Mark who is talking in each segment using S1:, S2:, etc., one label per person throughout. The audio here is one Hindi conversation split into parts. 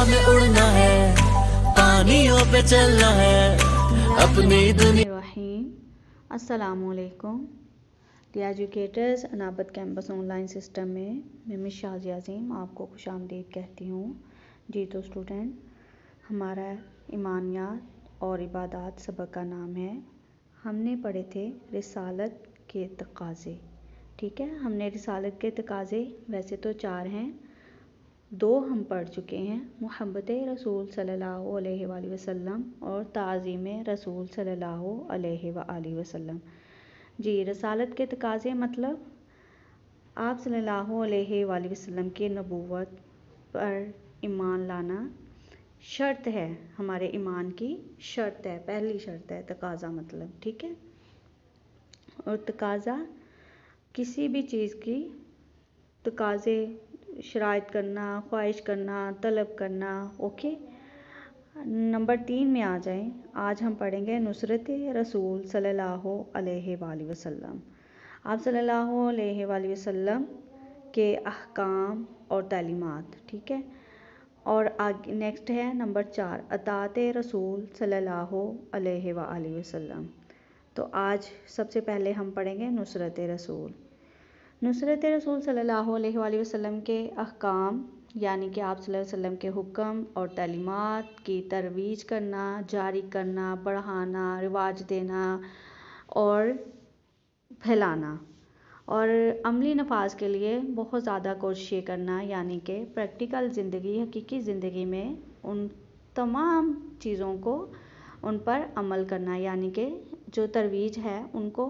S1: में उड़ना है, पानियों पे चलना है, अपनी दुनिया।
S2: अस्सलामुअलैकुम dear educators, Anabat campus online system में मैं मिस शाज़िया अज़ीम आपको खुशामदीद कहती हूँ। जी तो स्टूडेंट, हमारा ईमानियात और इबादात सबक का नाम है। हमने पढ़े थे रिसालत के तकाज़े। ठीक है, हमने रिसालत के तकाज़े वैसे तो 4 हैं, 2 हम पढ़ चुके हैं, मोहब्बत रसूल सल्लल्लाहु अलैहि वसल्लम और ताज़ीम रसूल सल्लल्लाहु अलैहि वसल्लम। जी, रसालत के तकाज़े मतलब आप सल्लल्लाहु अलैहि वसल्लम की नबूवत पर ईमान लाना शर्त है, हमारे ईमान की शर्त है, पहली शर्त है तकाज़ा मतलब। ठीक है, और तकाज़ा किसी भी चीज़ की तकाज़े शराइत करना, ख्वाहिश करना, तलब करना। ओके, नंबर 3 में आ जाएं। आज हम पढ़ेंगे नुसरत रसूल सल्लल्लाहु अलैहि वसल्लम। आप सल्लल्लाहु अलैहि वसल्लम के अहकाम और तालीमात। ठीक है, और आगे नेक्स्ट है नंबर 4 अतात रसूल सल्लल्लाहु अलैहि वसल्लम। तो आज सबसे पहले हम पढ़ेंगे नुसरत रसूल। नुसरत रसूल सल्लल्लाहु अलैहि वसल्लम के अहकाम यानी कि आप सल्लल्लाहु अलैहि वसल्लम के हुक्म और तालीमात की तरवीज करना, जारी करना, बढ़ाना, रिवाज देना और फैलाना, और अमली नफाज के लिए बहुत ज़्यादा कोशिशें करना, यानी कि प्रैक्टिकल ज़िंदगी, हकीकी ज़िंदगी में उन तमाम चीज़ों को उन पर अमल करना, यानी कि जो तरवीज है उनको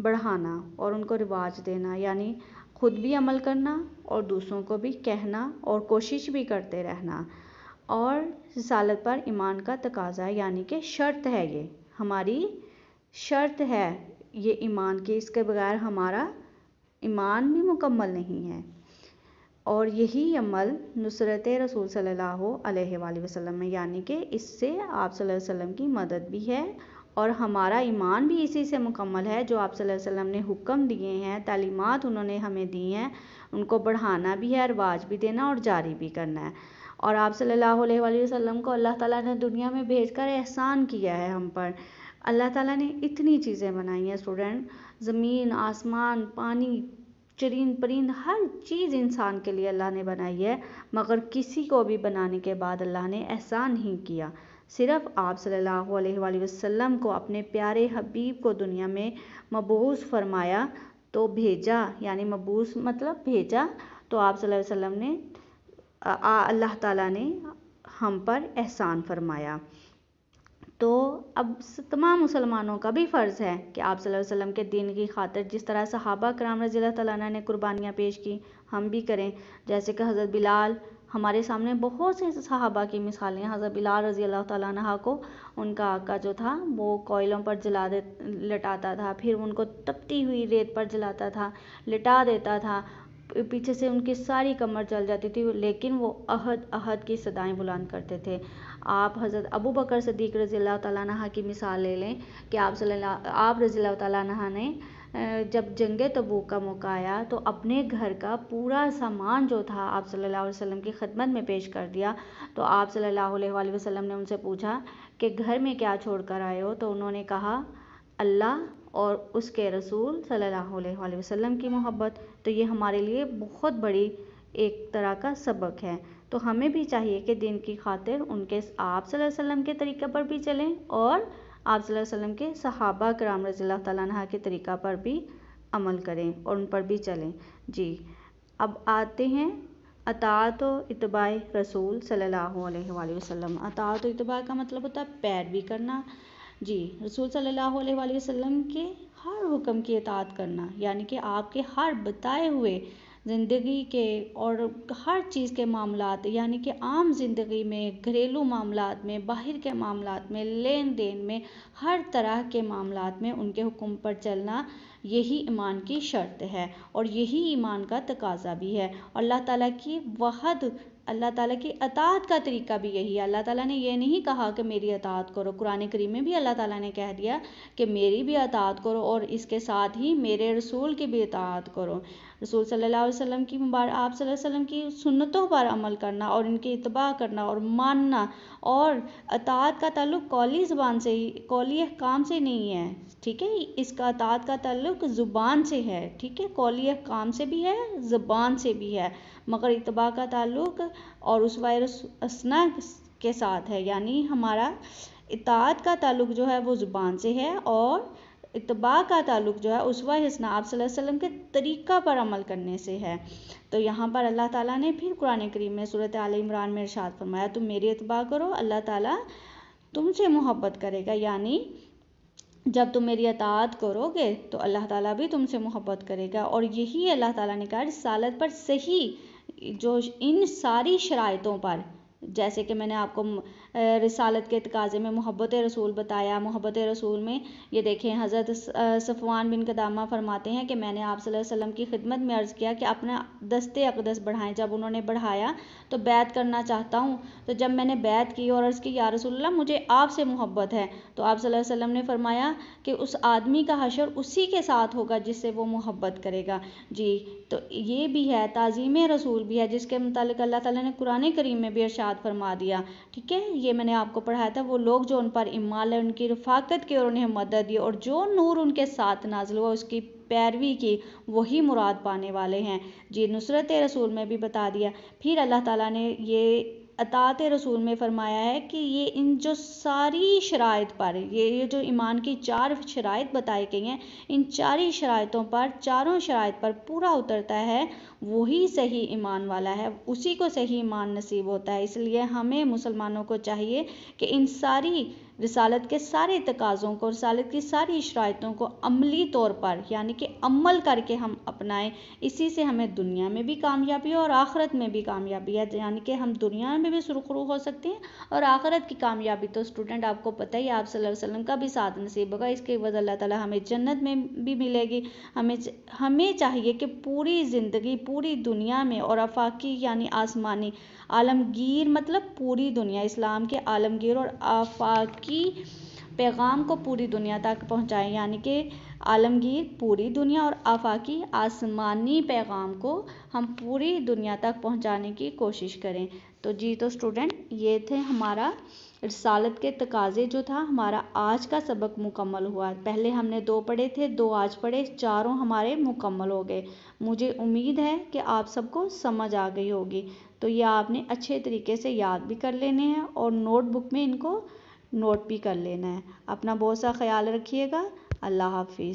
S2: बढ़ाना और उनको रिवाज देना, यानी खुद भी अमल करना और दूसरों को भी कहना और कोशिश भी करते रहना। और रिसालत पर ईमान का तकाज़ा यानी कि शर्त है, ये हमारी शर्त है ये ईमान की, इसके बगैर हमारा ईमान भी मुकम्मल नहीं है। और यही अमल नुसरत रसूल सल्लल्लाहु अलैहि वसल्लम में, यानी कि इससे आप सल्लल्लाहु अलैहि वसल्लम की मदद भी है और हमारा ईमान भी इसी से मुकम्मल है। जो आप सल्लल्लाहु अलैहि वसल्लम ने हुक्म दिए हैं, तालीमात उन्होंने हमें दी हैं, उनको बढ़ाना भी है, रिवाज भी देना और जारी भी करना है। और आप सल्लल्लाहु अलैहि वसल्लम को अल्लाह ताला ने दुनिया में भेजकर एहसान किया है हम पर। अल्लाह ताला ने इतनी चीज़ें बनाई हैं स्टूडेंट, ज़मीन, आसमान, पानी, चरिंद परिंद, हर चीज़ इंसान के लिए अल्लाह ने बनाई है, मगर किसी को भी बनाने के बाद अल्लाह ने एहसान नहीं किया। सिर्फ़ आप सल्लल्लाहु अलैहि वसल्लम को, अपने प्यारे हबीब को दुनिया में मबूस फरमाया, तो भेजा, यानी मबूस मतलब भेजा, तो आप सल्लल्लाहु अलैहि वसल्लम ने अल्लाह ताला ने हम पर एहसान फरमाया। तो अब तमाम मुसलमानों का भी फ़र्ज़ है कि आप सल्लल्लाहु अलैहि वसल्लम के दीन की खातिर जिस तरह सहाबा कराम रज़ियल्लाहु तआला अन्हु ने कुर्बानियाँ पेश की, हम भी करें। जैसे कि हज़रत बिलाल, हमारे सामने बहुत से सहाबा की मिसालें। हज़रत बिलाल रज़ियल्लाहु तआला अन्हु को उनका आका जो था वो कोयलों पर लटाता था, फिर उनको तपती हुई रेत पर जलाता था, लिटा देता था, पीछे से उनकी सारी कमर जल जाती थी, लेकिन वो अहद अहद की सदाएं बुलंद करते थे। आप हज़रत अबू बकर सिद्दीक़ रज़ियल्लाहु तआला अन्हु की मिसाल ले लें कि आप रज़ियल्लाहु तआला अन्हु ने जब जंग तबूक का मौका आया तो अपने घर का पूरा सामान जो था आप सल्लल्लाहु अलैहि वसल्लम की खिदमत में पेश कर दिया। तो आप सल्लल्लाहु अलैहि वसल्लम ने उनसे पूछा कि घर में क्या छोड़ कर आए हो? तो उन्होंने कहा अल्लाह और उसके रसूल सल्लल्लाहु अलैहि वसल्लम की मोहब्बत। तो ये हमारे लिए बहुत बड़ी एक तरह का सबक है। तो हमें भी चाहिए कि दिन की खातिर उनके आप सल्लल्लाहु अलैहि वसल्लम के तरीक़े पर भी चलें और आप सल्लल्लाहु अलैहि वसल्लम के सहाबा कराम रज़ियल्लाहु तआला अन्हु के तरीक़ा पर भी अमल करें और उन पर भी चलें। जी, अब आते हैं अताअत व इत्तिबाए रसूल सल्लल्लाहु अलैहि वसल्लम। अताअत व इत्तिबा का मतलब होता है पैरवी करना। जी, रसूल सल्लल्लाहु अलैहि वसल्लम के हर हुक्म की इताअत करना, यानी कि आपके हर बताए हुए ज़िंदगी के और हर चीज़ के मामलात, यानी कि आम ज़िंदगी में, घरेलू मामलात में, बाहर के मामलात में, लेन देन में, हर तरह के मामलात में उनके हुक्म पर चलना, यही ईमान की शर्त है और यही ईमान का तकाज़ा भी है। अल्लाह ताला की वहद, अल्लाह ताला की अताअत का तरीका भी यही है। अल्लाह ताला ने ये नहीं कहा कि मेरी अताअत करो, कुरान करीम में भी अल्लाह ताला ने कह दिया कि मेरी भी अताअत करो और इसके साथ ही मेरे रसूल की भी अताअत करो। रसूल सल्लल्लाहु अलैहि वसल्लम की आप सल्लल्लाहु अलैहि वसल्लम की सुन्नतों पर अमल करना और इनकी इत्तबा करना और मानना। और अताअत का ताल्लुक कौली ज़ुबान से ही, कौली अहकाम से नहीं है, ठीक है। इसका अताअत का ताल्लुक ज़ुबान से है, ठीक है। कौली अहकाम से भी है, ज़ुबान से भी है, मगर इत्तबा का ताल्लुक और उसवा हसना के साथ है। यानी हमारा इताअत का ताल्लुक जो है वो ज़ुबान से है और इत्तबा का ताल्लुक जो है उसवा हसना आप सल्लल्लाहु अलैहि वसल्लम के तरीक़ा पर अमल करने से है। तो यहाँ पर अल्लाह ताला ने फिर कुरान करीम में सूरत आल इमरान में इरशाद फरमाया, तुम मेरी इत्तबा करो, अल्लाह ताला तुमसे मोहब्बत करेगा। यानी जब तुम मेरी अताअत करोगे तो अल्लाह ताला भी तुमसे मोहब्बत करेगा। और यही अल्लाह ताला ने कहा रिसालत पर सही, जो इन सारी शराइतों पर, जैसे कि मैंने आपको रिसालत के तकाज़े में मोहब्बत रसूल बताया। मोहब्बत रसूल में ये देखें, हज़रत सफ़वान बिन कदामा फरमाते हैं कि मैंने आप सल्लल्लाहु अलैहि वसल्लम की खिदमत में अर्ज़ किया कि अपना दस्ते अक़दस बढ़ाएं। जब उन्होंने बढ़ाया तो बैत करना चाहता हूँ। तो जब मैंने बैत की और अर्ज़ की या रसूलल्लाह मुझे आपसे मोहब्बत है, तो आप सल्लल्लाहु अलैहि वसल्लम ने फरमाया कि उस आदमी का हशर उसी के साथ होगा जिससे वो मोहब्बत करेगा। जी, तो ये भी है, ताज़ीम रसूल भी है, जिसके मुतालिक अल्लाह ताला ने कुरान करीम में भी इरशाद फरमा दिया, ठीक है। ये मैंने आपको पढ़ाया था, वो लोग जो उन पर ईमान लाए, उनकी रफ़ाकत की और उन्हें मदद दी और जो नूर उनके साथ नाज़िल हुआ उसकी पैरवी की, वही मुराद पाने वाले हैं। जी, नुसरत रसूल में भी बता दिया। फिर अल्लाह ताला ने ये अताअत रसूल में फरमाया है कि ये इन जो सारी शराइत पर, ये जो ईमान की 4 शराइत बताई गई हैं, इन 4 शराइतों पर, चारों शराइत पर पूरा उतरता है, वही सही ईमान वाला है, उसी को सही ईमान नसीब होता है। इसलिए हमें मुसलमानों को चाहिए कि इन सारी रिसालत के सारे तकाज़ों को, रिसालत की सारी शराइतों को अमली तौर पर, यानी कि अमल करके हम अपनाएं। इसी से हमें दुनिया में भी कामयाबी है और आखिरत में भी कामयाबी है। यानी कि हम दुनिया में भी सुरखरू हो सकते हैं और आखिरत की कामयाबी तो स्टूडेंट आपको पता ही, आप सल्लल्लाहु अलैहि वसल्लम का भी साथ नसीब होगा। इसके बाद अल्लाह ताला हमें जन्नत में भी मिलेगी। हमें चाहिए कि पूरी ज़िंदगी, पूरी दुनिया में, और आफाकी यानी आसमानी, आलमगीर मतलब पूरी दुनिया, इस्लाम के आलमगीर और आफाकी पैगाम को पूरी दुनिया तक पहुँचाएं। यानी कि आलमगीर पूरी दुनिया और आफाकी आसमानी पैगाम को हम पूरी दुनिया तक पहुँचाने की कोशिश करें। तो जी, तो स्टूडेंट ये थे हमारा रिसालत के तकाज़े, जो था हमारा आज का सबक मुकम्मल हुआ। पहले हमने 2 पढ़े थे, 2 आज पढ़े, चारों हमारे मुकम्मल हो गए। मुझे उम्मीद है कि आप सबको समझ आ गई होगी। तो ये आपने अच्छे तरीके से याद भी कर लेने हैं और नोटबुक में इनको नोट भी कर लेना है। अपना बहुत सा ख्याल रखिएगा। अल्लाह हाफिज़।